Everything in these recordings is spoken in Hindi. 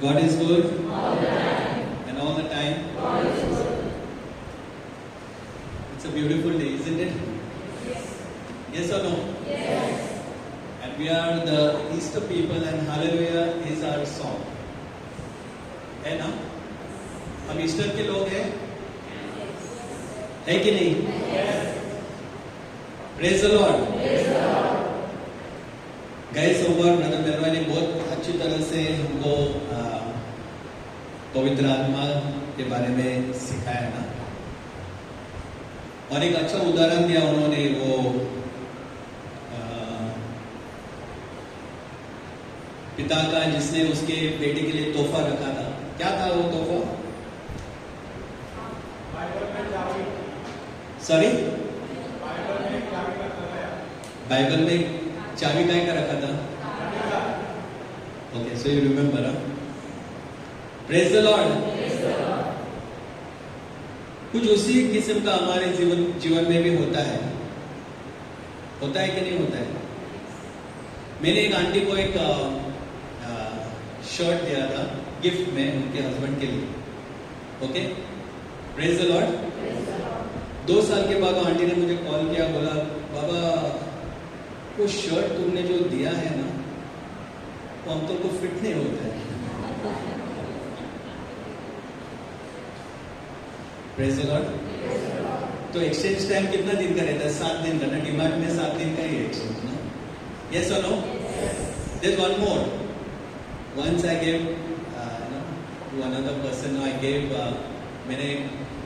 God is good and all the time. It's a beautiful day, isn't it? Yes or no? And we are the Easter people and Hallelujah is our song. है ना? हम ईस्टर के लोग हैं? है कि नहीं? Praise the Lord. गए सोमवार ब्रदर मेहरवा ने बहुत अच्छी तरह से हमको पवित्र आत्मा के बारे में सिखाया ना, और एक अच्छा उदाहरण दिया उन्होंने, वो पिता का जिसने उसके बेटे के लिए तोहफा रखा था। क्या था वो तोहफा? सॉरी, बाइबल में चाबी काय का रखा था? Okay, so you remember. Praise the Lord. कुछ उसी किस्म का हमारे जीवन में भी होता है कि नहीं होता है? मैंने एक आंटी को एक शर्ट दिया था गिफ्ट में उनके हस्बैंड के लिए। Okay, praise the Lord. 2 साल के बाद आंटी ने मुझे कॉल किया, बोला बाबा वो शर्ट तुमने जो दिया है ना वो हम तो फिट नहीं होता है। Praise the Lord. तो एक्सचेंज टाइम कितना दिन का रहता है? 7 दिन का ना। डिमांड में 7 दिन का ही एक्सचेंज ना। यस और no? There is one more. Once I give to another person, I give मैंने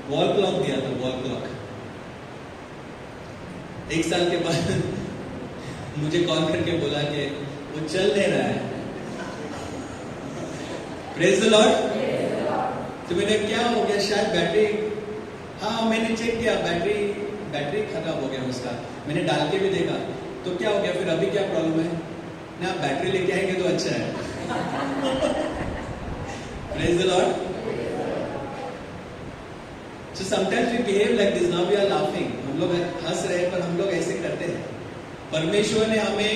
वॉल क्लॉक दिया था, वॉल क्लॉक। 1 साल के बाद मुझे कॉल करके बोला कि वो चल नहीं रहा है। Praise the Lord. तो मैंने क्या हो गया, शायद बैटरी, हाँ मैंने चेक किया, बैटरी खराब हो गया उसका। मैंने डाल के भी देखा, तो क्या हो गया फिर? अभी क्या प्रॉब्लम है ना? बैटरी लेके आएंगे तो अच्छा है। Praise the Lord. So sometimes we behave like this. Now we are laughing. हम लोग हंस रहे हैं पर हम लोग ऐसे करते हैं। परमेश्वर ने हमें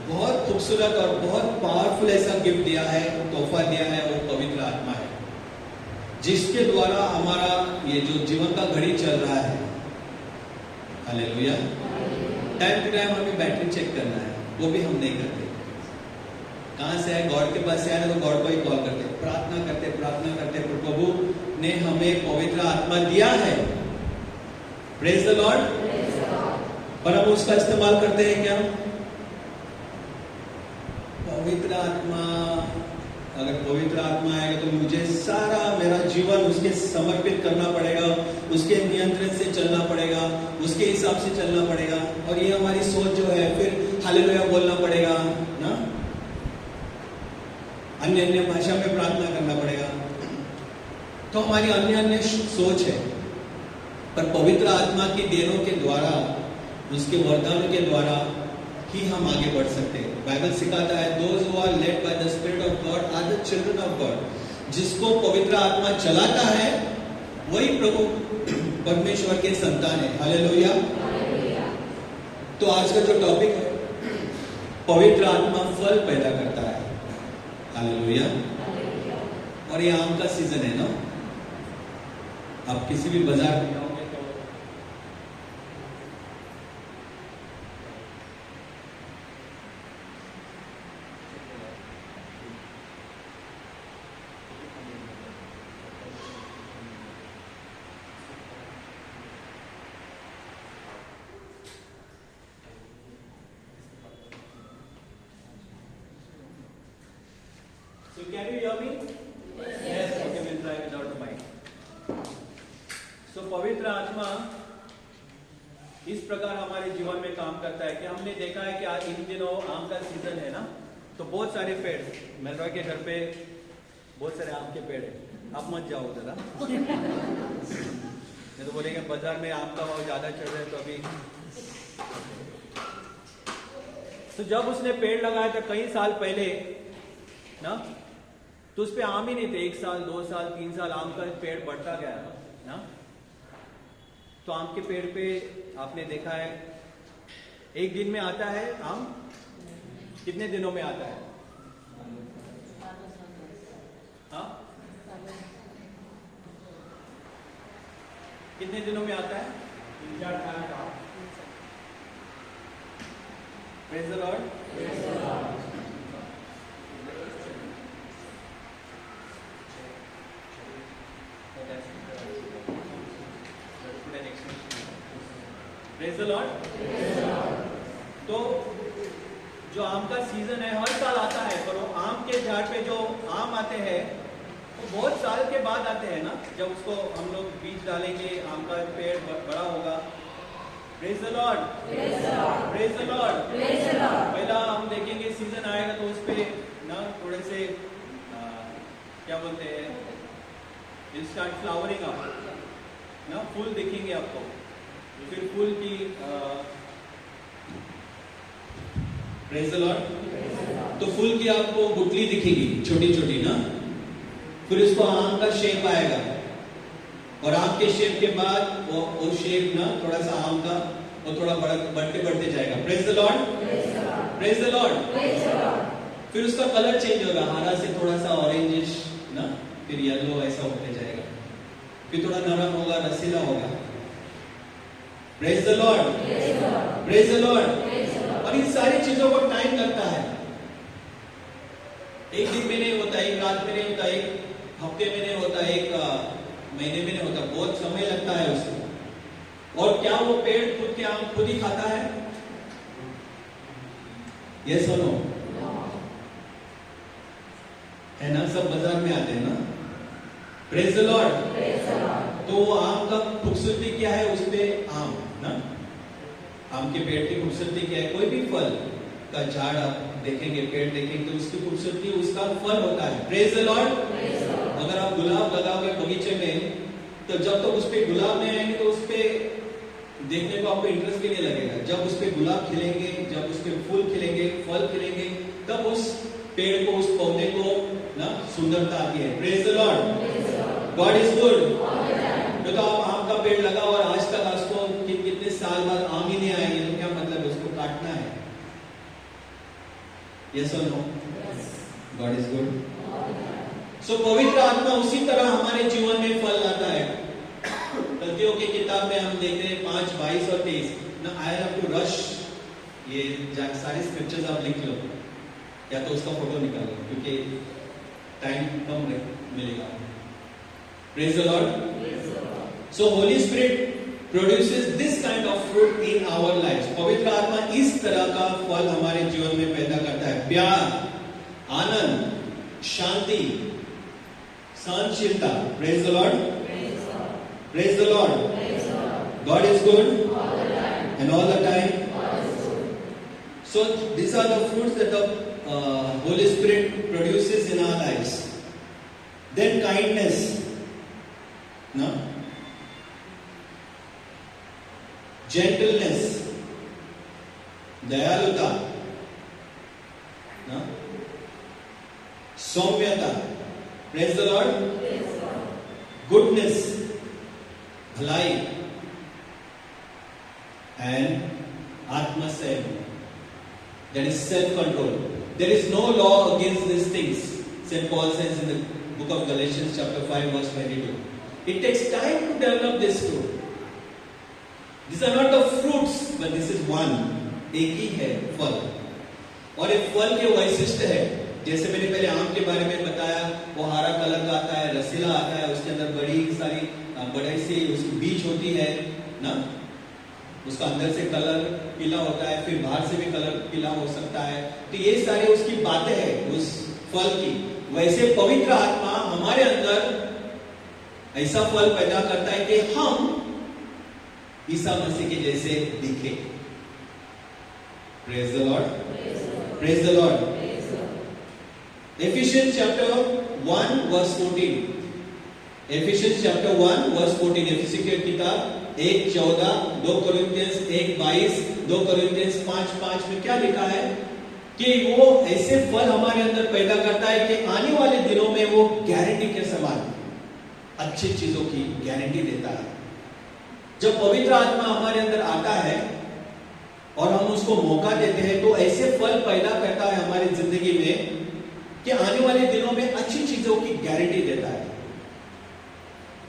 बहुत खूबसूरत और बहुत पावरफुल ऐसा गिफ्ट दिया है, तोहफा दिया है, वो पवित्र आत्मा है, जिसके द्वारा हमारा ये जो जीवन का घड़ी चल रहा है, हालेलुया, टाइम टू टाइम हमें बैटरी चेक करना है, वो भी हम नहीं करते। कहां से आए? गॉड के पास से आए तो गॉड को ही कॉल करते, प्रार्थना करते, प्रभु ने हमें पवित्र आत्मा दिया है। Praise the Lord. पर हम उसका इस्तेमाल करते हैं क्या? पवित्र आत्मा, अगर पवित्र आत्मा आएगा तो मुझे सारा मेरा जीवन उसके समर्पित करना पड़ेगा, उसके नियंत्रण से चलना पड़ेगा, उसके हिसाब से चलना पड़ेगा, और ये हमारी सोच जो है, फिर हालेलुया बोलना पड़ेगा ना, अन्य भाषा में प्रार्थना करना पड़ेगा। तो हमारी अन्य सोच है। पर पवित्र आत्मा की देनों के द्वारा, उसके वरदानों के द्वारा ही हम आगे बढ़ सकते हैं। बाइबल सिखाता है, those who are led by the Spirit of God are the children of God। जिसको पवित्र आत्मा चलाता है वही प्रभु परमेश्वर के संतान है। हालेलुया। तो आज का जो टॉपिक है, पवित्र आत्मा फल पैदा करता है। हालेलुया। और ये आम का सीजन है ना। आप किसी भी बाजार में जाओगे तो So can you hear me? Yes. Okay, we'll try without the mic. So पवित्र आत्मा इस प्रकार हमारे जीवन में काम करता है कि हमने देखा है कि आज इन दिनों आम का सीजन है ना, तो बहुत सारे पेड़, मेहरवा के घर पे बहुत सारे आम के पेड़ है। आप मत जाओ जरा, नहीं तो बोलेंगे बाजार में आम का भाव ज्यादा चल रहा है। तो अभी तो जब उसने पेड़ लगाया था कई साल पहले ना, तो उस पे आम ही नहीं थे। 1 साल, 2 साल, 3 साल आम का पेड़ बढ़ता गया ना। तो आम के पेड़ पे आपने देखा है एक दिन में आता है आम, कितने दिनों में आता है? कितने दिनों में आता है? 3-4 साल का। Praise the Lord. Praise the Lord. तो जो आम का सीजन है हर साल आता है, पर वो आम के झाड़ पे जो आम आते हैं वो बहुत साल के बाद आते हैं ना, जब उसको हम लोग बीज डालेंगे, आम का पेड़ बड़ा होगा। Praise the Lord. Praise the Lord. पहला हम देखेंगे सीजन आएगा तो उस पे ना थोड़े से क्या बोलते हैं, विल स्टार्ट फ्लावरिंग अप ना, फूल दिखेंगे आपको, फिर फूल की प्रेज द लॉर्ड, तो फूल की आपको गुठली दिखेगी छोटी छोटी ना, फिर उसको आम का शेप आएगा, और आम के शेप के बाद वो शेप ना थोड़ा सा आम का वो थोड़ा बढ़ते बढ़ते जाएगा। Praise the Lord, praise the Lord. फिर उसका कलर चेंज होगा, हरा से थोड़ा सा ऑरेंजिश ना, फिर येलो, ऐसा होते जाएगा, फिर थोड़ा नरम होगा, रसीला होगा। Praise the Lord, praise the Lord. और इन सारी चीजों को टाइम लगता है, एक दिन में नहीं होता, एक रात में नहीं होता, एक हफ्ते में नहीं होता, एक महीने में नहीं होता, बहुत समय लगता है उसको। और क्या वो पेड़ खुद के आम खुद ही खाता है? यस और नो? है ना, सब बाजार में आते हैं ना। Praise the Lord. तो वो आम का खूबसूरती क्या है? उस पे आम ना, आम के पेड़ की खूबसूरती क्या है? कोई भी फल का झाड़ आप देखेंगे, पेड़ देखेंगे, तो उसकी खूबसूरती उसका फल होता है। Praise the Lord. अगर आप गुलाब लगाओगे बगीचे में, तो जब तक उस पे गुलाब नहीं आएंगे तो उस पे देखने को आपको इंटरेस्ट भी नहीं लगेगा। जब उस पे गुलाब खिलेंगे, जब उस पे फूल खिलेंगे, फल खिलेंगे, तब उस पेड़ को, उस पौधे को ना सुंदरता आती है। Praise the Lord. God is good. तो आप आम का पेड़ लगाओ और आज तक उसको कितने साल बाद आम ही नहीं आएंगे, तो क्या मतलब है? उसको काटना है। यस और no? God is good. So पवित्र आत्मा उसी तरह हमारे जीवन में फल लाता है। गलतियों की किताब में हम देखते हैं 5, 22 और 23 ना, आई हैव टू रश, ये सारे स्क्रिप्चर्स आप लिख लो या तो उसका फोटो निकाल लो, क्योंकि टाइम कम मिलेगा। Praise the Lord. So holy spirit produces this kind of fruit in our lives. पवित्र आत्मा इस तरह का फल हमारे जीवन में पैदा करता है। प्यार, आनंद, शांति, सहनशीलता। Praise the Lord. Praise the Lord. God is good and all the time. So these are the fruits that the Holy Spirit produces in our lives. Then kindness, no? Gentleness, dayaluta, no? Saumyata. Praise the Lord. Goodness, भलाई, and आत्मसंयम, that is self-control. There is no law against these things, St. Paul says in the book of Galatians chapter 5 verse 22. It takes time to develop this fruit. These are not the fruits, but this is one. एक ही है फल, और एक फल के वैशिष्ट्य है, जैसे मैंने पहले आम के बारे में बताया, वो हरा कलर का आता है, रसीला आता है, उसके अंदर बड़ी सारी बड़े से उसकी बीज होती है ना, उसका अंदर से कलर पीला होता है, फिर बाहर से भी कलर पीला हो सकता है। तो ये सारे उसकी बातें हैं उस फल की। वैसे पवित्र आत्मा हमारे अंदर ऐसा फल पैदा करता है कि हम ईसा मसीह के जैसे दिखे। Praise the Lord, praise the Lord. Ephesians chapter 1 verse 14. Ephesians chapter 1 verse 14. एफिसी की किताब 1:14, 2 कोरिन्थियंस 1:22, 2 कोरिन्थियंस 5:5 में क्या लिखा है कि वो ऐसे फल हमारे अंदर पैदा करता है कि आने वाले दिनों में वो गारंटी के समान अच्छी चीजों की गारंटी देता है। जब पवित्र आत्मा हमारे अंदर आता है और हम उसको मौका देते हैं, तो ऐसे फल पैदा करता है हमारी जिंदगी में कि आने वाले दिनों में अच्छी चीजों की गारंटी देता है।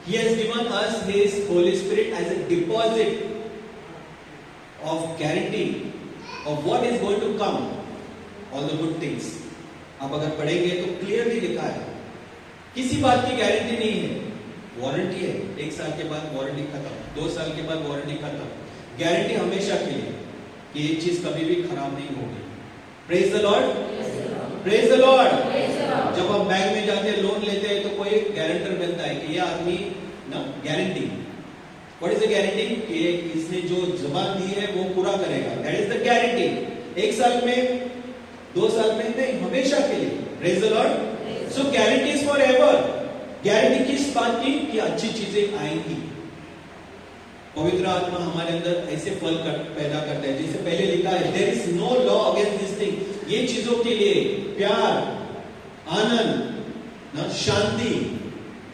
He has given us His Holy Spirit as a deposit of guarantee of what is going to come, all the good things. आप अगर पढ़ेंगे तो क्लियरली लिखा है, किसी बात की गारंटी नहीं है, वारंटी है। 1 साल के बाद वारंटी खत्म, 2 साल के बाद वारंटी खत्म, गारंटी हमेशा के लिए कि ये चीज कभी भी खराब नहीं होगी। Praise the Lord, praise the Lord. जब हम बैंक में जाते हैं, लोन लेते हैं, तो कोई गारंटर मिलता है कि ये आदमी ना, guarantee, what is the guarantee, कि इसने जो जबान दी है वो पूरा करेगा, दैट इज द गारंटी। 1 साल में, 2 साल में नहीं, हमेशा के लिए। Praise the Lord. So guarantee is for ever. Guarantee किस बात की, कि अच्छी चीजें आएंगी। पवित्र आत्मा हमारे अंदर ऐसे फल पैदा करता है, जैसे पहले लिखा है, there is no law against this thing. ये चीजों के लिए प्यार, आनंद, ना, शांति,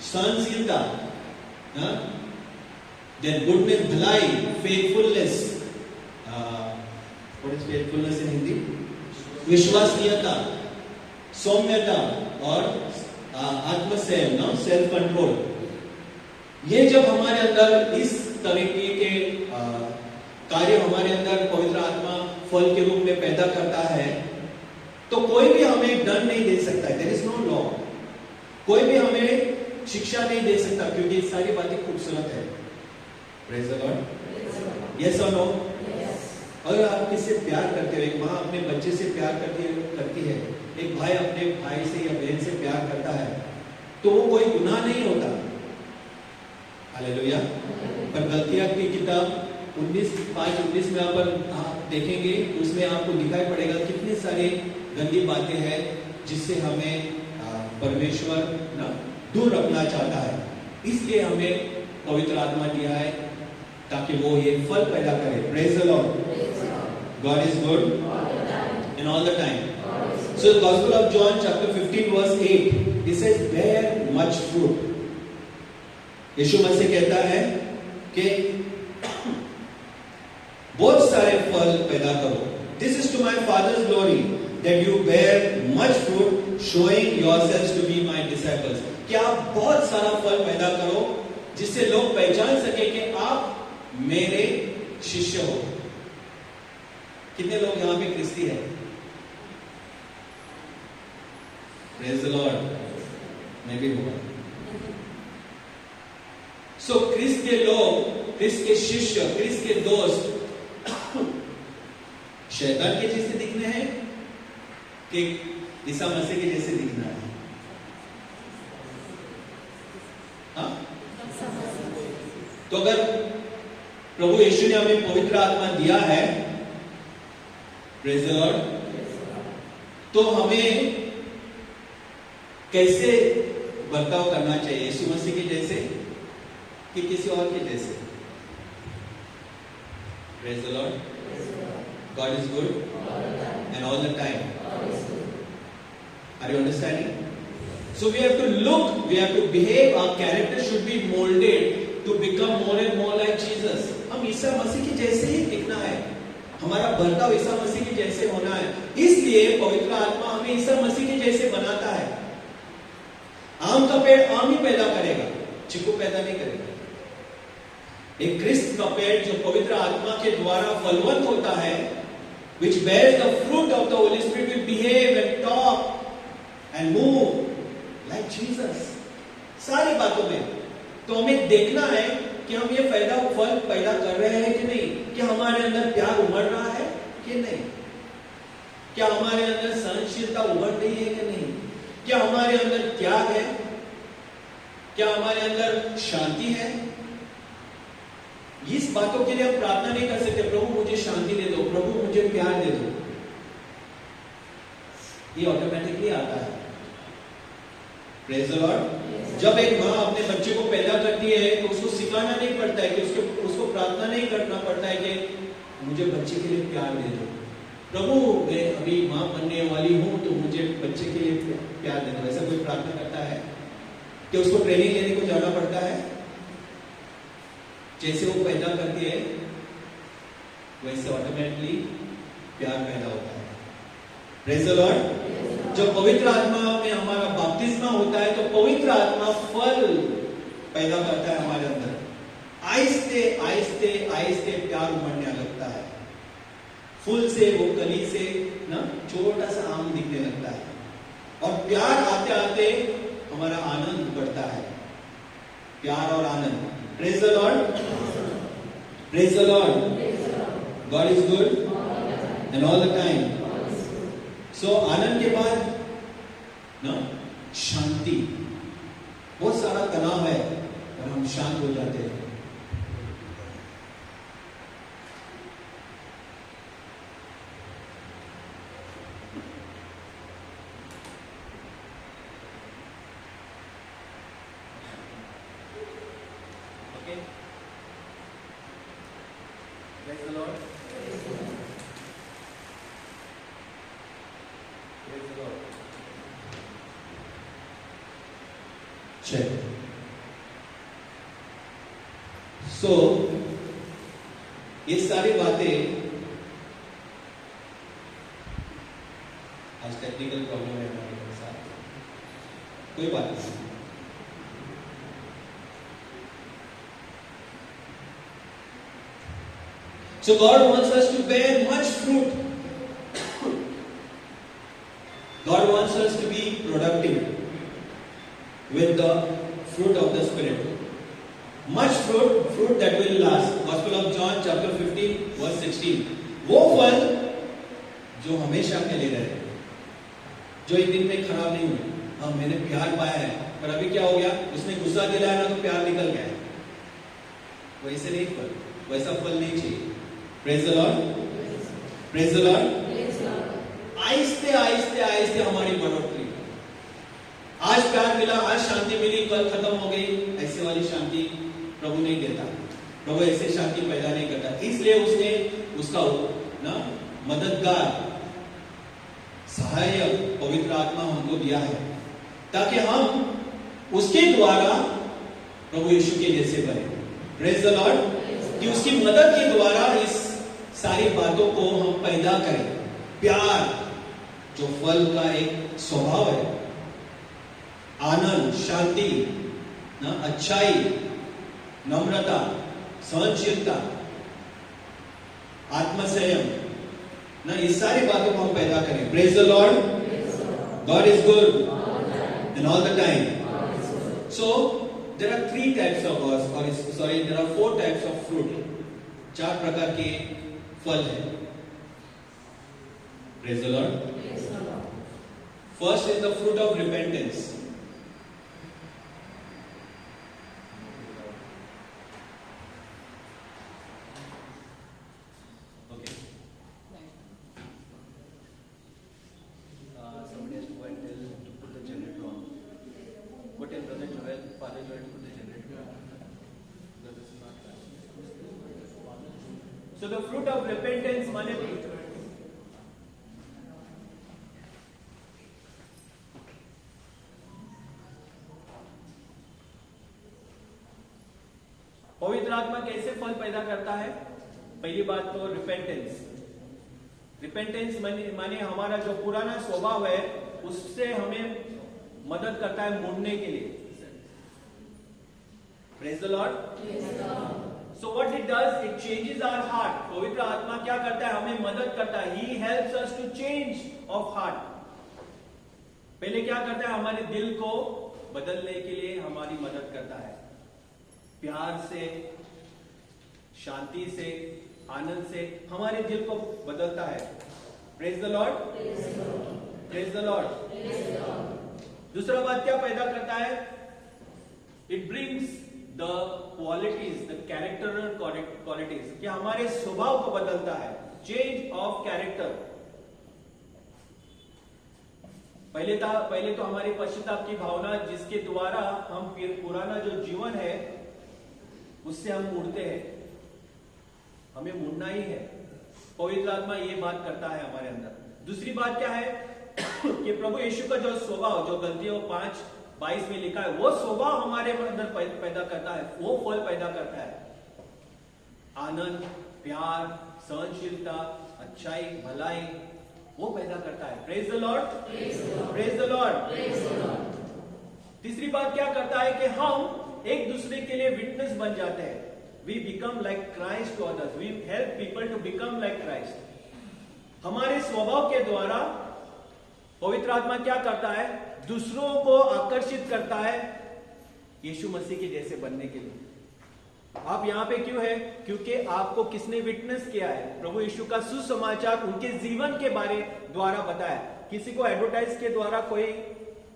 सहनशीलता, देन गुडनेस, भलाई, faithfulness, what is faithfulness in Hindi, विश्वसनीयता, सौम्यता और आत्मसंयम, ना, सेल्फ कंट्रोल। ये जब हमारे अंदर इस तरीके के कार्य हमारे अंदर पवित्र आत्मा फल के रूप में पैदा करता है, तो कोई भी हमें दंड नहीं दे सकता है। There is no law. कोई भी हमें शिक्षा नहीं दे सकता, क्योंकि ये सारी बातें खूबसूरत है। Praise the Lord. यस और नो? अगर आप किससे प्यार करते हो, एक माँ अपने बच्चे से प्यार करती है, एक भाई अपने भाई से या बहन से प्यार करता है, तो वो कोई गुनाह नहीं होता। हालेलुया। पर गलतियां की किताब 19:5-19 में आप देखेंगे, उसमें आपको दिखाई पड़ेगा कितनी सारी गंदी बातें हैं जिससे हमें परमेश्वर ना दूर रखना चाहता है। इसलिए हमें पवित्र आत्मा दिया है ताकि वो ये फल पैदा करे। Praise the Lord. God is good in all the time. So the Gospel of John chapter 15 verse 8, it says bear much fruit. यीशु मसीह कहता है कि बहुत सारे फल पैदा करो। This is to my Father's glory that you bear much fruit, showing yourselves to be my disciples. कि आप बहुत सारा फल पैदा करो जिससे लोग पहचान सके कि आप मेरे शिष्य हो। कितने लोग यहां पे क्रिस्ती है? Praise the Lord. मैं भी हुआ। So क्रिस्त के लोग, क्रिस्त के शिष्य, क्रिस्त के दोस्त शैतान के जैसे दिखने हैं कि ईसा मसीह के जैसे दिखना है? हाँ? तो अगर प्रभु यीशु ने हमें पवित्र आत्मा दिया है, प्रेज द लॉर्ड, तो हमें कैसे बर्ताव करना चाहिए? यीशु मसीह के जैसे कि किसी और के जैसे? Praise the Lord. God is good and all the time. Are you understanding? So we have to look, we have to behave, our character should be moulded to become more and more like Jesus. हम ईसा मसीह के जैसे ही दिखना है, हमारा बर्ताव ईसा मसीह के जैसे होना है। इसलिए पवित्र आत्मा हमें ईसा मसीह के जैसे बनाता है। आम का पेड़ आम ही पैदा करेगा, चीकू पैदा नहीं करेगा। एक क्रिस्त का पेड़ जो पवित्र आत्मा के द्वारा फलवंत होता है, which bears the fruit of the Holy Spirit, will behave and talk and move like Jesus. सारी बातों में तो हमें देखना है कि हम ये फल पैदा कर रहे हैं कि नहीं, कि हमारे अंदर प्यार उमड़ रहा है कि नहीं, क्या हमारे अंदर सहनशीलता उमड़ रही है कि नहीं, क्या हमारे अंदर त्याग है, क्या हमारे अंदर शांति है। इस बातों के लिए हम प्रार्थना नहीं कर सकते, प्रभु मुझे शांति दे दो, प्रभु मुझे प्यार दे दो। ये ऑटोमेटिकली आता है। Praise the Lord. जब एक माँ अपने बच्चे को पैदा करती है तो उसको सिखाना नहीं पड़ता है, कि उसको प्रार्थना नहीं करना पड़ता है कि मुझे बच्चे के लिए प्यार दे दो, प्रभु मैं अभी माँ बनने वाली हूं तो मुझे बच्चे के लिए प्यार दे दो। ऐसा कोई प्रार्थना करता है कि उसको ट्रेनिंग लेने को जाना पड़ता है? जैसे वो पैदा करती है वैसे ऑटोमेटिकली प्यार पैदा होता है। Praise the Lord. जब पवित्र आत्मा में हमारा बपतिस्मा होता है तो पवित्र आत्मा फल पैदा करता है हमारे अंदर। आहिस्ते आहिस्ते आहिस्ते प्यार उमड़ने लगता है। फूल से, वो कली से ना छोटा सा आम दिखने लगता है, और प्यार आते आते हमारा आनंद बढ़ता है। प्यार और आनंद। Praise the Lord, praise the Lord. God is good and all the time. So आनंद के बाद ना शांति। बहुत सारा तनाव है और हम शांत हो जाते हैं। Okay? Praise the Lord. Praise the Lord. Check. So, ये सारी बातें, आज टेक्निकल प्रॉब्लम है हमारे साथ, कोई बात नहीं। So God wants us to bear much fruit. God wants us to be productive with the fruit of the Spirit. Much fruit, fruit that will last. Gospel of John chapter 15 verse 16. वो फल जो हमेशा के लिए रहे, जो एक दिन में खराब नहीं हुए। हाँ, मैंने प्यार पाया है, पर अभी क्या हो गया, उसने गुस्सा दिलाया ना तो प्यार निकल गया। वैसे नहीं फल, वैसा फल नहीं चाहिए। Praise the Lord, praise the Lord. आहिस्ते आहिस्ते आहिस्ते हमारी बढ़ोतरी। आज प्यार मिला, आज शांति मिली, कल खत्म हो गई, ऐसे वाली शांति प्रभु नहीं देता। प्रभु ऐसे शांति पैदा नहीं करता। इसलिए उसने उसका ना मददगार, सहायक पवित्र आत्मा हमको दिया है, ताकि हम उसके द्वारा प्रभु यीशु के जैसे बने। Praise the Lord. कि उसकी मदद के द्वारा इस सारी बातों को हम पैदा करें। प्यार जो फल का एक स्वभाव है, आनंद, शांति, ना अच्छाई, नम्रता, सहनशीलता, आत्मसंयम, ना इस सारी बातों को हम पैदा करें। Praise the Lord. God is good and all the time. So there are 3 types of there are 4 types of fruit. 4 प्रकार के फल है। Praise the Lord. First is the fruit of repentance. So the fruit of repentance माने पवित्र आत्मा कैसे फल पैदा करता है। पहली बात तो रिपेंटेंस। रिपेंटेंस माने हमारा जो पुराना स्वभाव है उससे हमें मदद करता है मुड़ने के लिए। Praise the Lord. So what it does, it changes our heart. पवित्र आत्मा क्या करता है, हमें मदद करता है। He helps us to change of heart. पहले क्या करता है, हमारे दिल को बदलने के लिए हमारी मदद करता है। प्यार से, शांति से, आनंद से हमारे दिल को बदलता है। Praise the Lord, praise the Lord. दूसरा बात क्या पैदा करता है, it brings the qualities, the characteral qualities, कि हमारे स्वभाव को बदलता है। Change of character. पहले तो हमारी पश्चाताप की भावना, जिसके द्वारा हम पुराना जो जीवन है उससे हम मुड़ते हैं। हमें मुड़ना ही है। पवित्र आत्मा ये बात करता है हमारे अंदर। दूसरी बात क्या है कि प्रभु यीशु का जो स्वभाव, जो गलतियों 5:22 में लिखा है, वो स्वभाव हमारे अंदर पैदा करता है, वो फल पैदा करता है। आनंद, प्यार, सहनशीलता, अच्छाई, भलाई, वो पैदा करता है। Praise the Lord, praise the Lord. तीसरी बात क्या करता है कि हम एक दूसरे के लिए विटनेस बन जाते हैं. We become like Christ to others. We help people to become like Christ. हमारे स्वभाव के द्वारा पवित्र आत्मा क्या करता है? दूसरों को आकर्षित करता है यीशु मसीह के जैसे बनने के लिए. आप यहां पे क्यों है? क्योंकि आपको किसने विटनेस किया है? प्रभु यीशु का सुसमाचार उनके जीवन के बारे द्वारा बताया. किसी को एडवर्टाइज के द्वारा कोई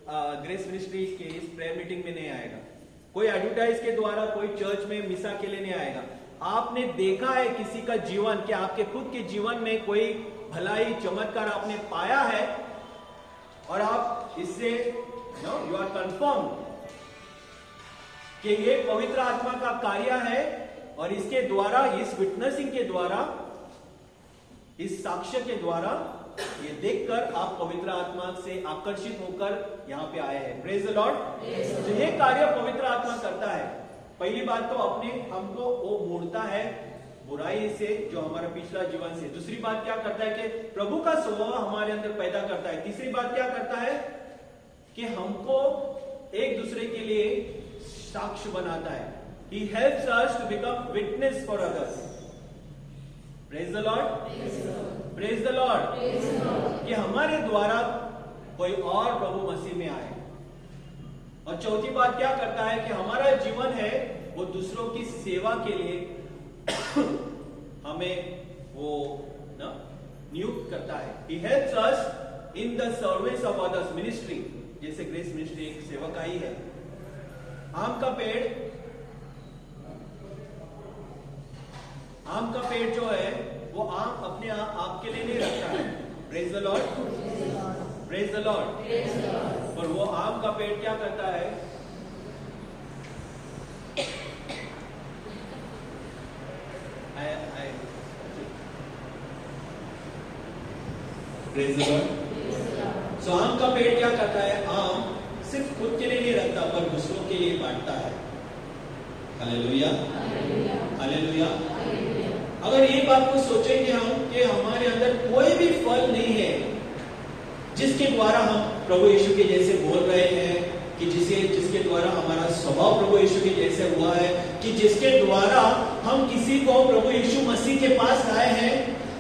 ग्रेस मिनिस्ट्री के इस प्रेयर मीटिंग में नहीं आएगा. कोई एडवर्टाइज के द्वारा कोई चर्च में मिसा के लिए नहीं आएगा. आपने देखा है किसी का जीवन, कि आपके खुद के जीवन में कोई भलाई चमत्कार आपने पाया है और आप इससे यू आर कंफर्म कि ये पवित्र आत्मा का कार्य है. और इसके द्वारा, इस विटनेसिंग के द्वारा, इस साक्ष्य के द्वारा ये देखकर आप पवित्र आत्मा से आकर्षित होकर यहां पे आए हैं. Praise the Lord. तो ये कार्य पवित्र आत्मा करता है. पहली बात तो अपने हमको वो मोड़ता है बुराई से, जो हमारा पिछला जीवन से. दूसरी बात क्या करता है कि प्रभु का स्वभाव हमारे अंदर पैदा करता है. तीसरी बात क्या करता है कि हमको एक दूसरे के लिए साक्ष्य बनाता है. He helps us to become witness for others. Praise the Lord. Praise the Lord. कि हमारे द्वारा कोई और प्रभु मसीह में आए. और चौथी बात क्या करता है कि हमारा जीवन है वो दूसरों की सेवा के लिए हमें वो नियुक्त करता है. He helps us in the service of others. Ministry, जैसे ग्रेस मिनिस्ट्री एक सेवकाई है. आम का पेड़ जो है वो आम अपने आपके लिए नहीं रखता है. Praise the Lord. Praise the Lord. पर वो आम का पेड़ क्या करता है? Praise the Lord. सो आम का पेड़ क्या करता है? आम सिर्फ खुद के लिए नहीं रखता पर दूसरों के लिए बांटता है. हालेलुया. हालेलुया. अगर ये बात को सोचेंगे हम कि हमारे अंदर कोई भी फल नहीं है जिसके द्वारा हम प्रभु यीशु के जैसे बोल रहे हैं, कि जिसके द्वारा हमारा स्वभाव प्रभु यीशु के जैसे हुआ है, कि जिसके द्वारा हम किसी को प्रभु यीशु मसीह के पास आए हैं,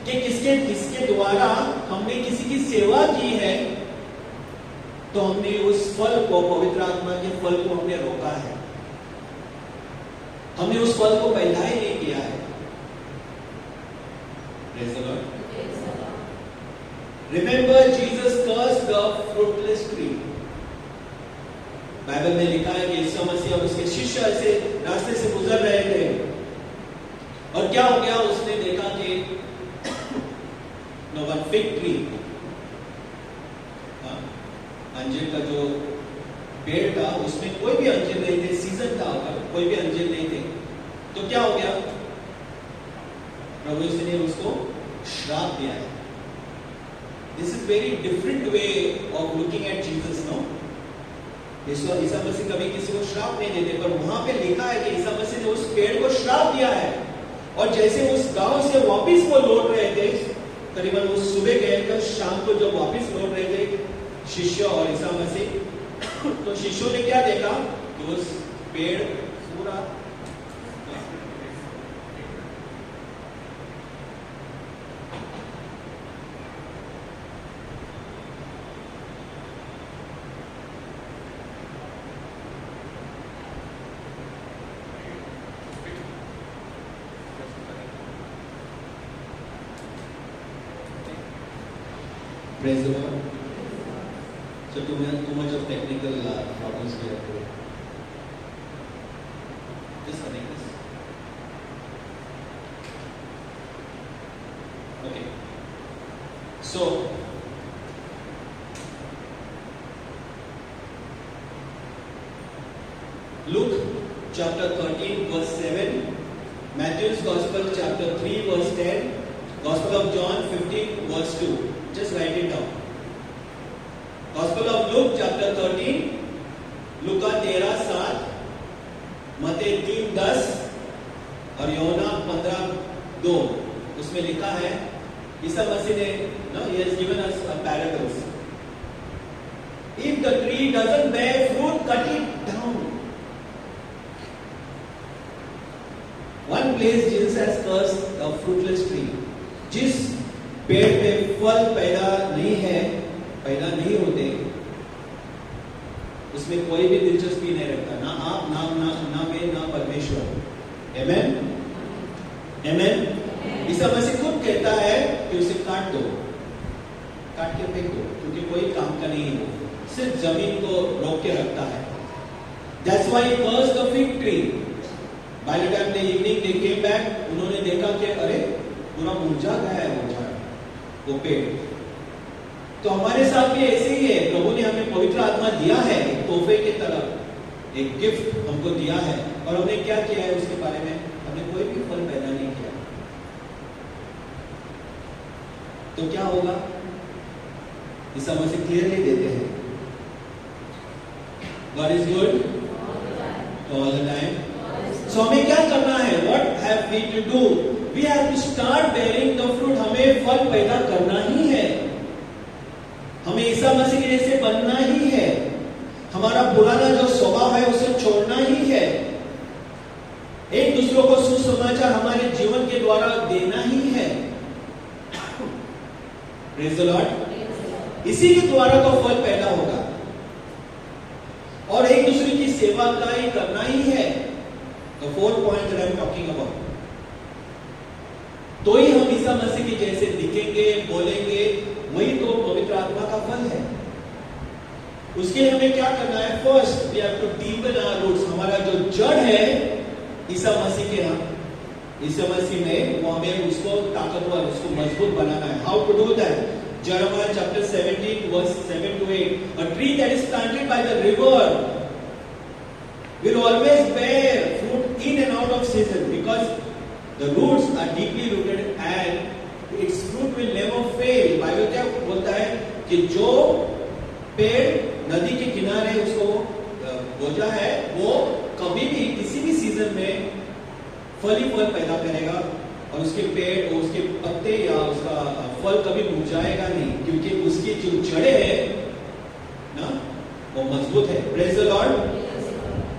कि किसके द्वारा हमने किसी की सेवा की है, तो हमने उस फल को, पवित्र आत्मा के फल को हमने रोका है. हमने उस फल को पैदा ही नहीं किया है. Praise the Lord. Remember, Jesus cursed the fruitless tree. Bible में लिखा है कि यीशु मसीह और उसके शिष्य ऐसे रास्ते से गुजर रहे थे और क्या हो गया? उसने देखा कि वन फिग ट्री, अंजीर का जो पेड़ था उसमें कोई भी अंजीर नहीं थे. सीजन था, कोई भी अंजीर नहीं थे. तो क्या हो गया? प्रभु यीशु ने उसको श्राप दिया है. This is very different way of looking at Jesus. No, ईसा मसीह कभी किसी को श्राप नहीं देते, पर वहां पे लिखा है कि ईसा मसीह ने उस पेड़ को श्राप दिया है. और जैसे उस गांव से वापिस वो लौट रहे थे, करीबन वो सुबह गए थे, शाम को जब वापिस लौट रहे थे शिष्य और ईसा मसीह, तो शिष्यों ने क्या देखा कि उस पेड़ पूरा Praise the Lord. So too much of technical problems we have today. Just connect this. Okay. So Luke chapter 13 verse 7, Matthew's Gospel chapter 3 verse 10, Gospel of John 15 verse 2. Just write it down. Gospel of Luke chapter 13, लूका 13:7, मत्ती 3:10 और यूहन्ना 15:2. उसमें लिखा है, ईसा मसीह ने, he has given us a parables. If the tree doesn't bear fruit, cut it down. place Jesus has cursed the fruitless tree. जिस पेड़ पे फल पैदा नहीं होते, उसमें कोई भी दिलचस्पी नहीं रखता, ना आप ना मैं ना परमेश्वर। आमेन आमेन। ईसा मसीह खुद कहता है कि उसे काट के फेंक दो, क्योंकि कोई काम का नहीं है, सिर्फ जमीन को रोक के रखता है। That's why he cursed the fig tree. By the time the evening they came back, उन्होंने देखा कि अरे पूरा मुरझा गया है वो पेड़। तो हमारे साथ भी ऐसे ही है, प्रभु ने हमें पवित्र आत्मा दिया है, एक तोहफे की तरह एक गिफ्ट हमको दिया है, और हमने क्या किया है उसके बारे में? हमने कोई भी फल पैदा नहीं किया। तो क्या होगा? ईसा मसीह क्लियरली देते हैं, God is good all the time. So हमें क्या करना है? What have we to do? We have to start bearing the fruit. हमें फल पैदा करना ही है, हमें ईसा मसीह के जैसे बनना ही है, हमारा पुराना जो स्वभाव है उसे छोड़ना ही है, एक दूसरों को सुसमाचार हमारे जीवन के द्वारा देना ही है। Praise the Lord। इसी के द्वारा तो फल पैदा होगा, और एक दूसरे की सेवा का ही करना ही है। The 4 points that I'm talking about, तो ही हम ईसा मसीह के जैसे दिखेंगे, बोलेंगे, वही तो पवित्र आत्मा का फल है। उसके लिए हमें क्या करना है? First we have to deepen our roots. हमारा जो जड़ है ईसा मसीह के ईसा मसीह में, वो हमें उसको ताकतवर, उसको मजबूत बनाना है। How to do that? Jeremiah chapter 17 verse 7 to 8. A tree that is planted by the river will always bear fruit in and out of season, because the roots are deeply rooted and its fruit will never fail. Bible क्या बोलता है कि जो पेड़ नदी के किनारे उसको बोझा है, वो कभी भी किसी भी सीजन में फल ही फल पैदा करेगा, और उसके पेड़, उसके पत्ते या उसका फल कभी मुरझाएगा नहीं, क्योंकि उसकी जो जड़ें है ना, वो मजबूत है। Praise the Lord।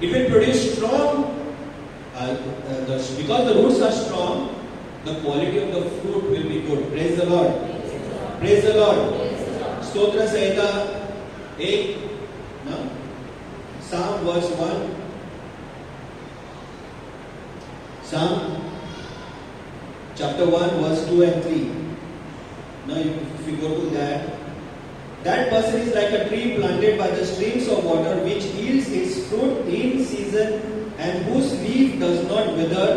It will produce strong, because the roots are strong, the quality of the fruit will be good. Praise the Lord। Praise the Lord। स्तोत्र संहिता 1 ना, Psalm verse 1, Psalm chapter 1 verse 2 and 3. Now if we go to that person is like a tree planted by the streams of water, which yields its fruit in season and whose leaf does not wither.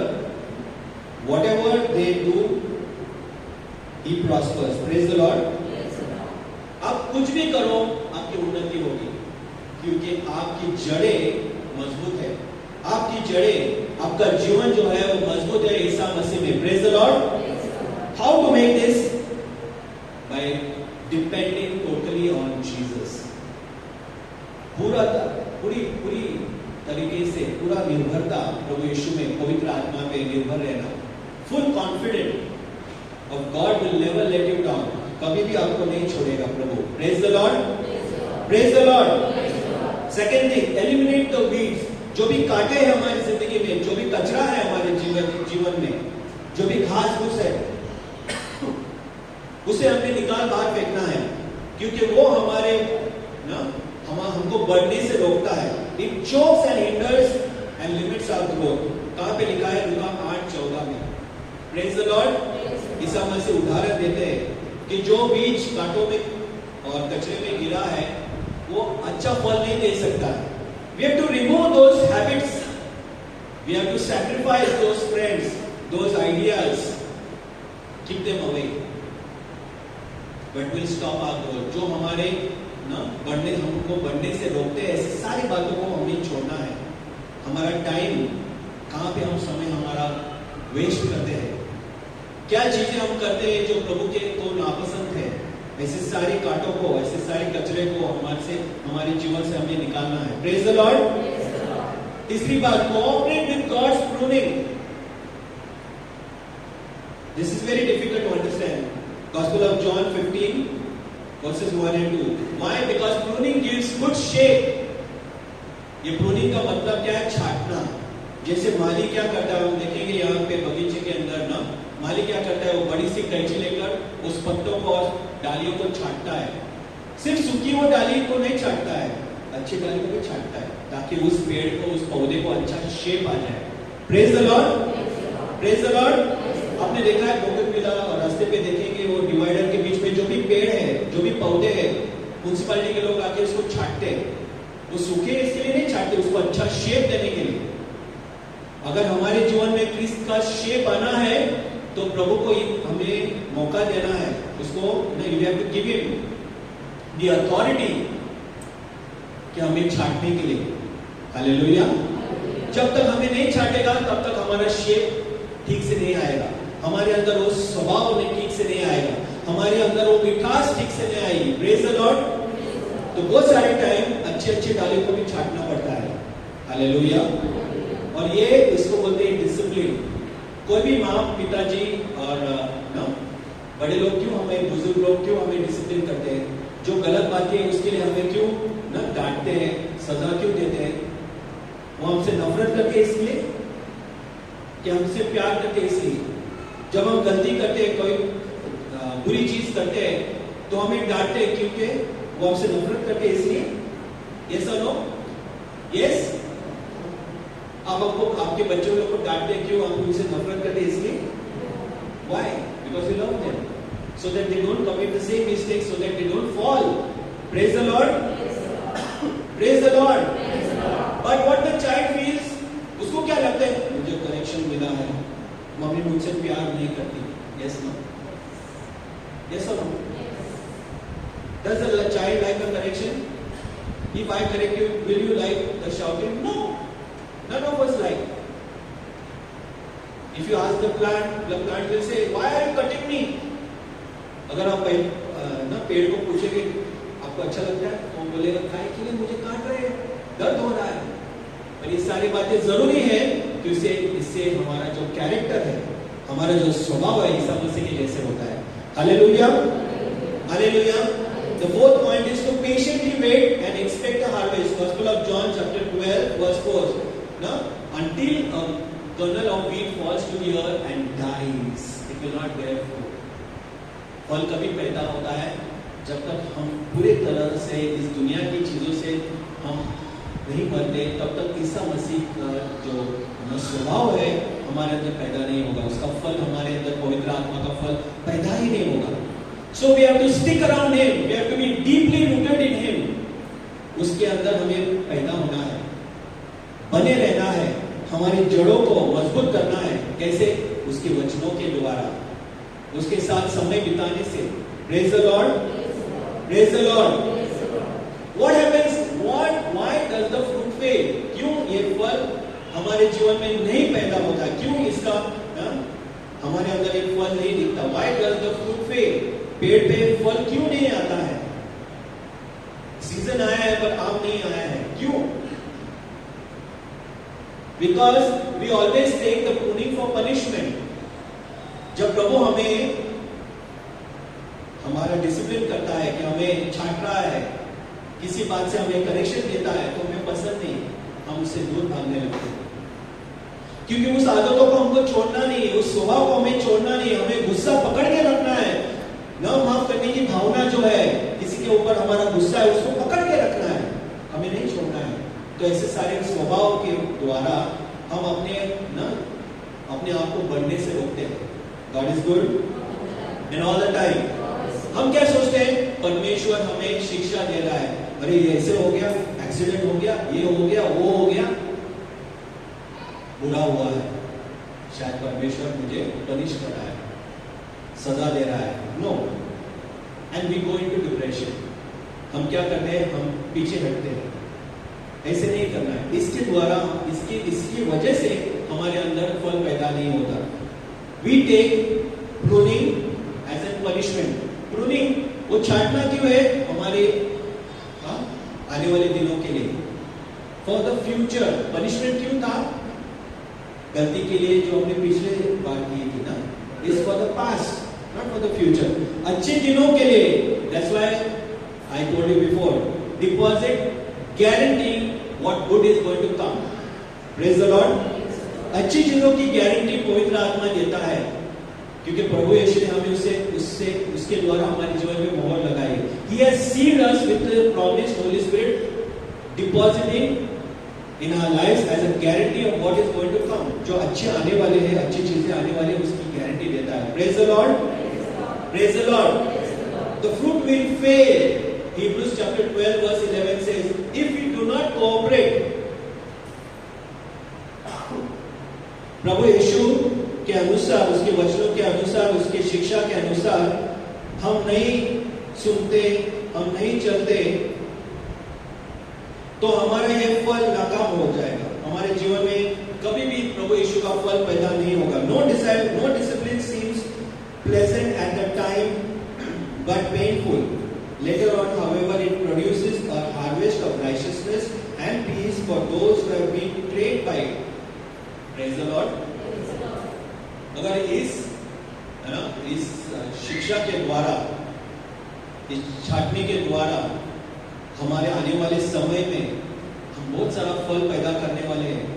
Whatever they do, he prospers. Praise the Lord। आप कुछ भी करो, आपकी उन्नति होगी, क्योंकि आपकी जड़ें मजबूत है, आपकी जड़ें, आपका जीवन जो है वो मजबूत है ईसा मसीह में। Praise the Lord। How to make this? By depending totally on Jesus। पूरी तरीके से पूरा निर्भरता प्रभु यीशु में, पवित्र आत्मा पे निर्भर रहना। Full confident of God will never let you down। कभी भी आपको नहीं छोड़ेगा प्रभु। Praise the Lord। Praise the Lord। Second thing, eliminate the weeds। जो भी कांटे हैं हमारी जिंदगी में, जो भी कचरा है हमारे जीवन में, जो भी घास फूस है, उसे हमने निकाल बाहर फेंकना है, क्योंकि वो हमारे हमको बढ़ने से रोकता है। It chokes and hinders and limits our growth। कहाँ पे लिखा है? लूका 8:14 में। Praise the Lord। Isa Masih उदाहरण देते हैं कि जो बीज कांटों में और कचरे में गिरा है, वो अच्छा फल नहीं दे सकता है। We have to remove those habits. We have to sacrifice those friends, those ideas. Keep them away. But we'll stop our growth। जो हमारे हमको बढ़ने से रोकते हैं, ऐसी सारी बातों को हमें छोड़ना है। हमारा टाइम, कहाँ पे हम समय हमारा वेस्ट करते हैं, क्या चीजें हम करते हैं जो प्रभु के को नापसंद है, ऐसे सारे कांटों को, ऐसे सारे कचरे को हमारे जीवन से हमें निकालना है। Praise the Lord. तीसरी बात, cooperate with God's pruning. This is very difficult to understand. Gospel of John 15 verses 1 and 2। Why? Because pruning gives good shape। ये प्रूनिंग का मतलब क्या है? छाटना। जैसे माली क्या करता है, हम देखेंगे यहाँ पे बगीचे के अंदर ना, माली क्या करता है, वो बड़ी सी कैंची लेकर उस पत्तों को और डालियों को छांटता है। सिर्फ सूखी वो डाली को नहीं छांटता है, अच्छी डाली को भी छांटता है, ताकि उस पेड़ को, उस पौधे को अच्छा शेप आ जाए। Praise the Lord, praise the Lord. आपने देखा है बोगनविला और रास्ते पे देखेंगे वो डिवाइडर के बीच में जो भी पेड़ है, जो भी पौधे हैं, म्युनिसिपैलिटी के लोग आके उसको छांटते हैं। वो सूखे इसके लिए नहीं छांटते, उसको अच्छा शेप देने के लिए। अगर हमारे जीवन में क्रिस्त का शेप आना है तो प्रभु को हमें मौका देना है, उसको you have to give him the authority कि हमें छांटने के लिए। हालेलुया। जब तक हमें नहीं छांटेगा तब तक हमारा शेप ठीक से नहीं आएगा, हमारे अंदर वो स्वभाव नहीं ठीक से नहीं आएगा, हमारे अंदर वो विकास ठीक से नहीं आएगी। Praise the Lord. तो बहुत सारे टाइम अच्छे अच्छे डाली को भी छांटना पड़ता है। हालेलुया। और ये इसको बोलते हैं डिसिप्लिन। कोई भी माँ पिताजी और ना बड़े लोग क्यों हमें, बुजुर्ग लोग क्यों हमें डिसिप्लिन करते हैं? जो गलत बातें है उसके लिए हमें क्यों ना डांटते हैं, सजा क्यों देते हैं? वो हमसे नफरत करते हैं इसलिए कि हमसे प्यार करते हैं इसलिए? जब हम गलती करते हैं, कोई बुरी चीज करते हैं तो हमें डांटते हैं क्योंकि वो हमसे नफरत करते हैं इसलिए? यस और नो? यस। आप आपको आपके बच्चों को डांटते क्यों? आप उनसे नफरत करते इसलिए? Why? Because you love them, so that they don't commit the same mistakes, so that they don't fall. Praise the Lord. Praise the Lord. But what the child feels, उसको क्या लगता है? मुझे करेक्शन मिला है, मम्मी मुझसे प्यार नहीं करती। Yes no? Yes or no? Does the child like a correction? If I correct you, will you like the shouting? No. None of us like. If you ask the plant will say, "Why are you cutting me?" अगर आप ना पेड़ को पूछेंगे आपको अच्छा लगता है, तो वो बोलेगा काय के लिए मुझे काट रहे हैं, दर्द हो रहा है। और ये सारी बातें जरूरी है कि इससे हमारा जो कैरेक्टर है, हमारा जो स्वभाव है, ईसा मसीह के जैसे होता है। Hallelujah, hallelujah. The fourth point is to patiently wait and expect a harvest. Gospel of John chapter 12 verse 4. Now, until a kernel of wheat falls to the earth and dies, it will not bear fruit. फल कभी पैदा होता है जब तक हम पूरे तरह से इस दुनिया की चीजों से हम नहीं बनते, तब तक ईसा मसीह का जो स्वभाव है हमारे अंदर पैदा नहीं होगा, उसका फल हमारे अंदर पवित्र आत्मा का फल पैदा ही नहीं होगा। So we have to stick around him, we have to be deeply rooted in him. उसके अंदर हमें पैदा होना है, बने रहना है, हमारी जड़ों को मजबूत करना है। कैसे? उसके वचनों के द्वारा, उसके साथ समय बिताने से। Praise the Lord. Praise the Lord. What happens? Why does the fruit fail? क्यों ये फल हमारे जीवन में नहीं पैदा होता? क्यों इसका हमारे अंदर एक फल नहीं दिखता? Why does the fruit fail? पेड़ पे फल क्यों नहीं आता है? सीजन आया है पर आम नहीं आया है, क्यों? Because we always take the pruning for punishment. जब प्रभु हमें हमारा डिसिप्लिन करता है कि हमें छांट रहा है, किसी बात से हमें करेक्शन देता है, तो हमें पसंद नहीं, हम उससे दूर भागने लगते हैं। क्योंकि उस आदतों को हमको छोड़ना नहीं है, उस स्वभाव को हमें छोड़ना नहीं है, हमें गुस्सा पकड़ के रखना है। न माफ करने की भावना जो है, किसी के ऊपर हमारा गुस्सा है, उसको पकड़ के रखना है, हमें नहीं छोड़ना है। तो ऐसे सारे स्वभाव के द्वारा हम अपने आप को बढ़ने से रोकते हैं। God is good and all the time. हम क्या सोचते हैं? परमेश्वर हमें शिक्षा दे रहा है, अरे ये ऐसे हो गया, एक्सीडेंट हो गया, ये हो गया, वो हो गया, बुरा हुआ है, शायद परमेश्वर मुझे पनिश कर रहा है, सजा दे रहा है। No, and we go into depression. हम क्या करते हैं? हम पीछे हटते हैं। ऐसे नहीं करना है। इसके द्वारा, इसकी वजह से हमारे अंदर फल पैदा नहीं होता। We take pruning as an punishment. Pruning वो छांटना क्यों है? हमारे आने वाले दिनों के लिए, फॉर द फ्यूचर। पनिशमेंट क्यों था? गलती के लिए जो हमने पिछले बार की थी ना, is for the past, not for the future. अच्छे दिनों के लिए। That's why I told you before, deposit guaranteeing what good is going to come. Praise the Lord. अच्छी चीजों की गारंटी पवित्र आत्मा देता है, क्योंकि प्रभु यीशु ने हमें उसके द्वारा हमारे जीवन में मोहर लगाई। He has sealed us with the promised Holy Spirit, depositing in our lives as a guarantee of what is going to come. जो अच्छे आने वाले हैं, अच्छी चीजें आने वाली है, उसकी गारंटी देता है। Praise the Lord. Praise the Lord. The fruit will fail. Hebrews chapter 12 verse 11 says, if we do not cooperate, प्रभु यीशु के अनुसार, उसके वचनों के अनुसार, उसके शिक्षा के अनुसार हम नहीं सुनते, हम नहीं चलते, तो हमारा ये फल नाकाम हो जाएगा। हमारे जीवन में कभी भी प्रभु यीशु का फल पैदा नहीं होगा। No discipline seems pleasant at the time, but painful. Later on, however, it produces a harvest of righteousness and peace for those who have been trained by it. Praise the Lord. अगर इस शिक्षा के द्वारा, इस छाटने के द्वारा हमारे आने वाले समय में हम बहुत सारा फल पैदा करने वाले हैं,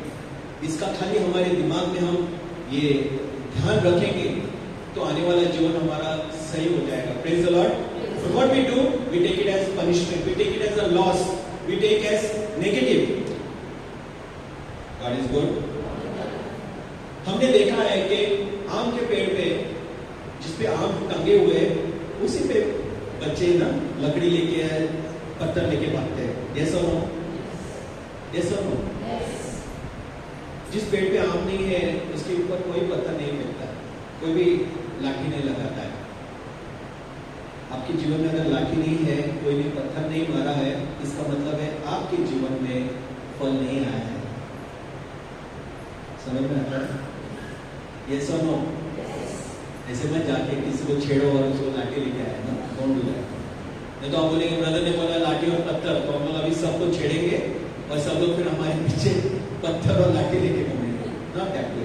इसका खाली हमारे दिमाग में हम ये ध्यान रखेंगे तो आने वाला जीवन हमारा सही हो जाएगा। Praise the Lord. So what we do, we take it as punishment, we take it as a loss, we take as negative. God is good. हमने देखा है कि आम के पेड़ पे, जिसपे आम टंगे हुए, उसी पे बच्चे ना लकड़ी लेके आए, पत्थर लेके भागते हैं। Yes or no? Yes or no? जिस पेड़ पे आम नहीं है, उसके ऊपर कोई पत्थर नहीं फेंकता, कोई भी लाठी नहीं लगाता है। आपके जीवन में अगर लाठी नहीं है, कोई भी पत्थर नहीं मारा है, इसका मतलब है आपके जीवन में फल नहीं आया है। समझ में आता है? Yes or no? ऐसे मत जाके किसी को छेड़ो और उसको लाठी लेके आए ना, कौन बोला? नहीं तो आप बोलेंगे ब्रदर ने बोला लाठी और पत्थर, तो हम लोग अभी सबको छेड़ेंगे और सब लोग फिर हमारे पीछे पत्थर और लाठी लेके घूमेंगे। नॉट दैट वे।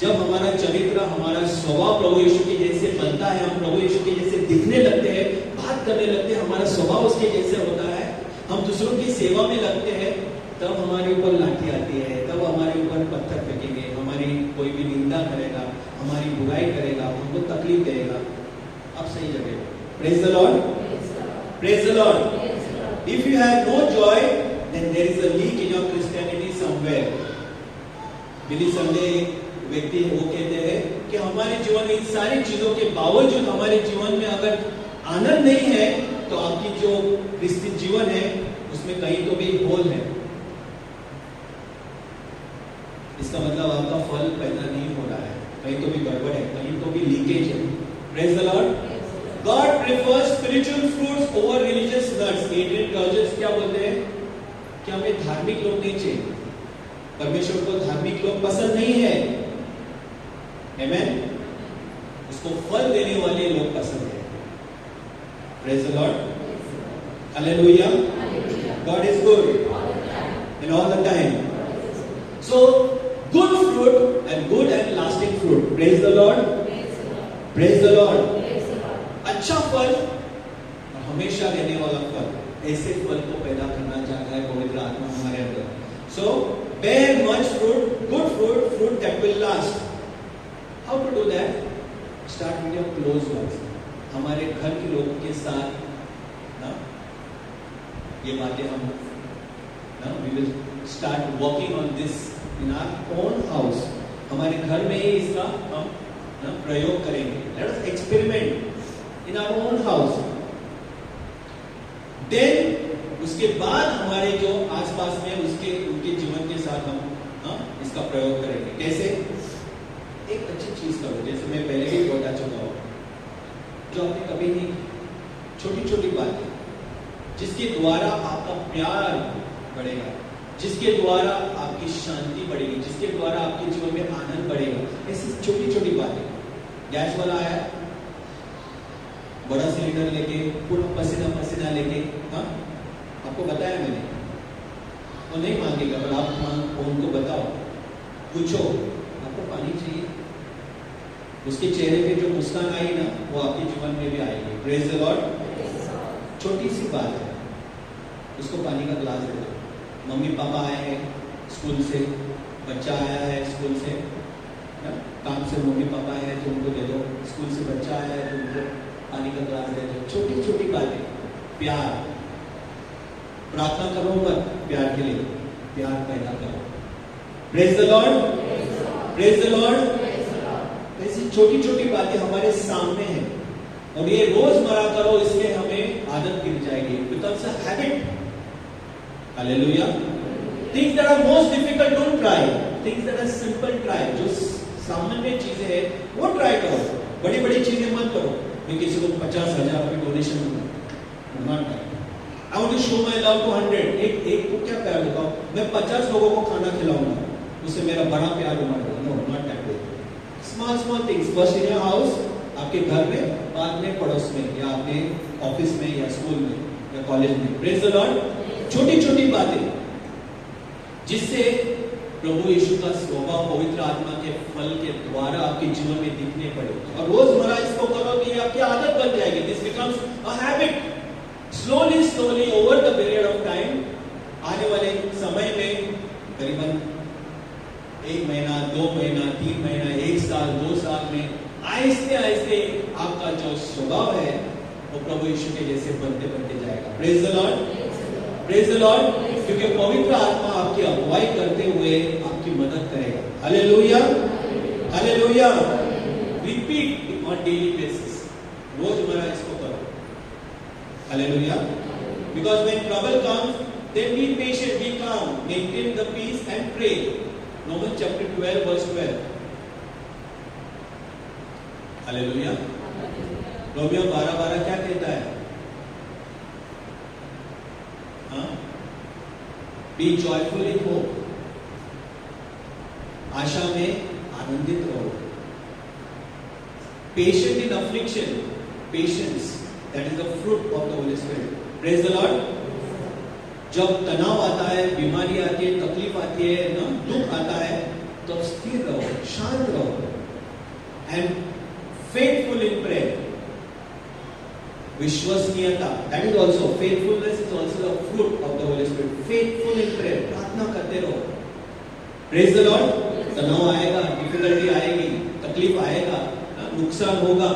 जब हमारा चरित्र, हमारा स्वभाव प्रभु यीशु के जैसे बनता है, हम प्रभु यीशु के जैसे दिखने लगते हैं, बात करने लगते हैं, हमारा स्वभाव उसके जैसे होता है, हम दूसरों की सेवा में लगते हैं, तब हमारे ऊपर लाठी आती है, तब हमारे ऊपर पत्थर फेंकेंगे, हमारी कोई भी निंदा करेगा, हमारी बुराई करेगा, हमको तकलीफ देगा। अब सही जगह। Praise the Lord. Praise the Lord. If you have no joy, then there is a leak in your Christianity somewhere. Billy Sunday व्यक्ति है, वो कहते हैं कि हमारे जीवन में इन सारी चीजों के बावजूद हमारे जीवन में अगर आनंद नहीं है, तो आपकी जो क्रिस्तीय जीवन है उसमें कहीं तो भी होल है। इसका मतलब आपका फल पैदा नहीं हो रहा है, कहीं तो भी गड़बड़ है, कहीं तो भी लीकेज है। Praise the Lord. God prefers spiritual fruits over religious nuts. Adrian Rogers क्या बोलते हैं कि हमें धार्मिक लोग नहीं चाहिए, परमेश्वर को धार्मिक लोग पसंद नहीं है। Amen. उसको फल देने वाले लोग पसंद है। Praise the Lord. Hallelujah. God is good and all the time. So good fruit and good and lasting fruit. Praise the Lord. Praise the Lord. अच्छा फल और हमेशा रहने वाला फल, ऐसे फल को पैदा करना चाहता है पवित्र आत्मा हमारे अंदर। So bear much fruit, good fruit, fruit that will last. How to do that? Start with your close ones. हमारे घर के लोगों के साथ ना ये बातें हम ना we will start working on this in our own house. हमारे घर में ही इसका हम ना प्रयोग करेंगे। Let us experiment in our own house. Then उसके बाद हमारे जो आसपास में उनके जीवन के साथ हम इसका प्रयोग करेंगे। कैसे? एक अच्छी चीज करो, जैसे मैं पहले भी बता चुका हूँ, जो आपने कभी नहीं, छोटी छोटी बातें जिसके द्वारा आपका प्यार बढ़ेगा, जिसके द्वारा आपकी शांति बढ़ेगी, जिसके द्वारा आपके जीवन में आनंद बढ़ेगा। ऐसी छोटी छोटी बातें। गैस वाला आया, बड़ा सिलेंडर लेके पूरा पसीना पसीना लेके, हाँ आपको बताया मैंने, वो नहीं मांगेगा, पर आप उनको बताओ, पूछो आपको पानी चाहिए, उसके चेहरे पे जो मुस्कान आई ना, वो आपके जीवन में भी आएगी। Praise the Lord. छोटी सी बात है, उसको पानी का ग्लास दे दो। मम्मी पापा आए हैं स्कूल से, बच्चा आया है स्कूल से, ना? काम से मम्मी पापा है तो उनको दे दो, स्कूल से बच्चा आया है तो उनको पानी का ग्लास दे दो। छोटी छोटी बातें, प्यार। प्रार्थना करो मत, प्यार के लिए प्यार पैदा करो। Praise the Lord, praise the Lord. ऐसी छोटी छोटी बातें हमारे सामने हैं और ये रोजमर्रा करो, इसमें हमें आदत गिर जाएगी, becomes a habit. Hallelujah. Things that are most difficult don't try, things that are simple try. जो सामान्य चीजें हैं वो ट्राई करो, बड़ी बड़ी चीजें मत करो। मैं किसी को 50,000 रुपये डोनेशन दूंगा, I want to show my love to 100। एक को क्या प्यार देता हूं मैं, 50 लोगों को खाना खिलाऊंगा, उससे मेरा बड़ा प्यार उमड़। No, not that way. Small small things, first in your house, आपके घर में, बाद में पड़ोस में, या आपके ऑफिस में, या स्कूल में, या कॉलेज में। Praise the Lord. छोटी छोटी बातें जिससे प्रभु यीशु का स्वभाव पवित्र आत्मा के फल के द्वारा आपके जीवन में दिखने पड़े, और रोजमर्रा इसको करो कि आपकी आदत बन जाएगी। This becomes a habit. Slowly slowly over the period of time, आने वाले समय में करीबन 1 महीना, 2 महीना, 3 महीना, 1 साल, 2 साल में आहिस्ते आहिस्ते आपका जो स्वभाव है वो प्रभु यीशु के जैसे बनते बनते जाएगा। Praise the Lord, praise the Lord. क्योंकि पवित्र आत्मा आपकी अगुवाई करते हुए आपकी मदद करेगा। Hallelujah, hallelujah. Repeat on daily basis, रोजमर्रा इसको करो। Hallelujah. Because when trouble comes, then be patient, be calm, maintain the peace and pray. Romans chapter 12 verse 12. Hallelujah. Romeo 12:12 क्या कहता है? हाँ, बी जॉयफुल इन होप, आशा में आनंदित रहो। Patient in affliction, patience, that is the fruit of the Holi spirit. Praise the Lord. जब तनाव आता है, बीमारी आती है, तकलीफ आती है ना, दुख आता है, तो स्थिर रहो, शांत रहो। एंड फेथफुल इन प्रेयर, विश्वसनीयता, that is also, faithfulness is also the fruit of the Holi spirit. Faithful in prayer, प्रार्थना करते रहो। Praise the Lord. तनाव आएगा, डिफिकल्टी आएगी, तकलीफ आएगा, नुकसान होगा,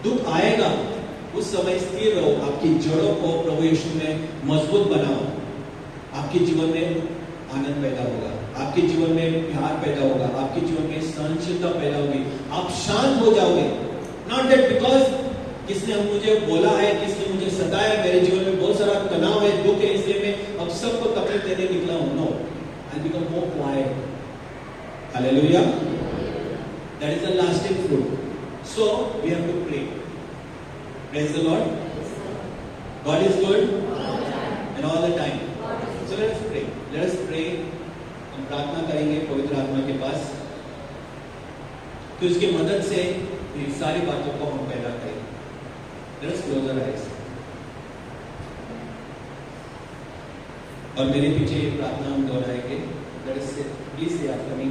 दुख आएगा, उस समय स्थिर रहो। आपकी जड़ों को प्रभु यीशु में मजबूत बनाओ। आपके जीवन में आनंद पैदा होगा, आपके जीवन में प्यार पैदा होगा, आपके जीवन में सहनशीलता पैदा होगी, आप शांत हो जाओगे। नॉट दैट बिकॉज किसने मुझे बोला है, किसने मुझे सताया, मेरे जीवन में बहुत सारा तनाव है, दुख है, इसलिए मैं अब सबको तकलीफ देने निकला हूं। No, I become more quiet. Hallelujah. That is the lasting fruit. So we have to pray. Praise the Lord. God is good and all the time. So let us pray. Let us pray. हम प्रार्थना करेंगे पवित्र आत्मा के पास कि उसकी मदद से ये सारी बातों को हम पैदा करें। Let us close our eyes. और मेरे पीछे ये प्रार्थना हम दोहराएंगे। Let us say, please say after me.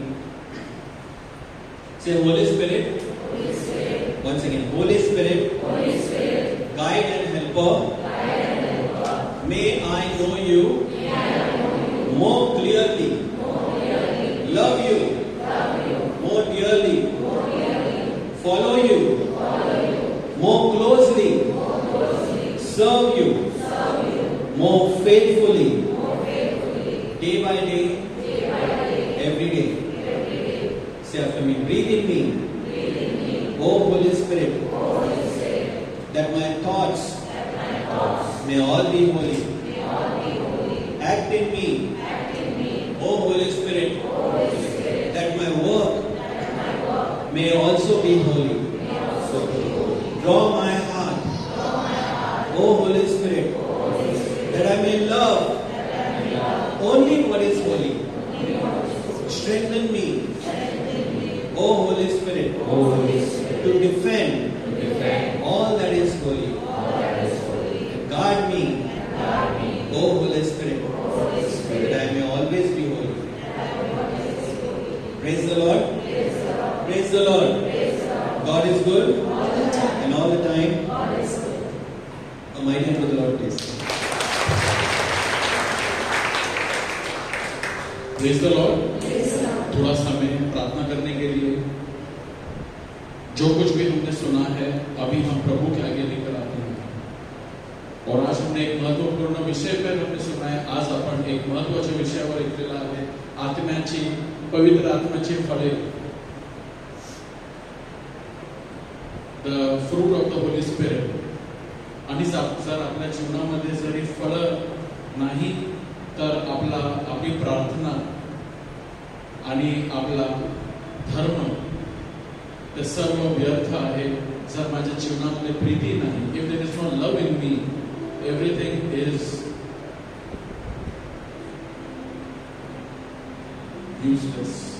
Say, Holy Spirit. Holy Spirit. Once again, Holy Spirit. Holy Spirit. Guide and helper. Guide and helper. May I know you. May I know you. More clearly. More clearly. Love you. Love you. More dearly. More dearly. Follow you. Follow you. More closely. More closely. Serve you. Serve you. More faithfully. More faithfully. Day by day. Day by day. Every day. Every day. Say after me. Breathe in me. Breathe in me. Oh Holy Spirit. Oh Holy Spirit. That my thoughts. That my thoughts. May all be holy. May all be holy. Act in me. Act in me. Oh Holy Spirit. Oh Holy Spirit. That my work. That my work. May also be holy. May also be holy. Draw my heart. Draw my heart. Oh Holy Spirit. Oh Holy Spirit. That I may love. That I may love. Only what is holy. Only what is holy. Strengthen me. Strengthen me. Oh Holy Spirit. Oh Holy Spirit. To defend. To defend. All that is holy. All that is holy. And guard me. And guard me. Oh Holy Spirit. Oh Holy Spirit. That I may always be holy. That I may always be holy. Praise the Lord. Praise the Lord. Praise the Lord. Praise the Lord. God is good. All the time. And all the time. God is good. A mighty hand to the Lord, please. Praise the Lord. Praise the Lord. थोड़ा समय प्रार्थना करने के लिए। जो कुछ भी हमने सुना है अभी हम प्रभु के आगे लेकर आते हैं। और आज हमने एक महत्वपूर्ण विषय पर हमने सुना है। आज आपण एक महत्वाच्या विषयावर ऐकलेला आहे, आत्म्याची, पवित्र आत्म्याची फळे, the fruit of the Holi spirit. आणि जर आपल्या जीवनामध्ये जरी फळ नाही तर आपली प्रार्थना आणि आपला धर्म ते सर्व व्यर्थ आहे। जर माझ्या जीवनामध्ये प्रीती नाही, if there is no love in me, everything is useless.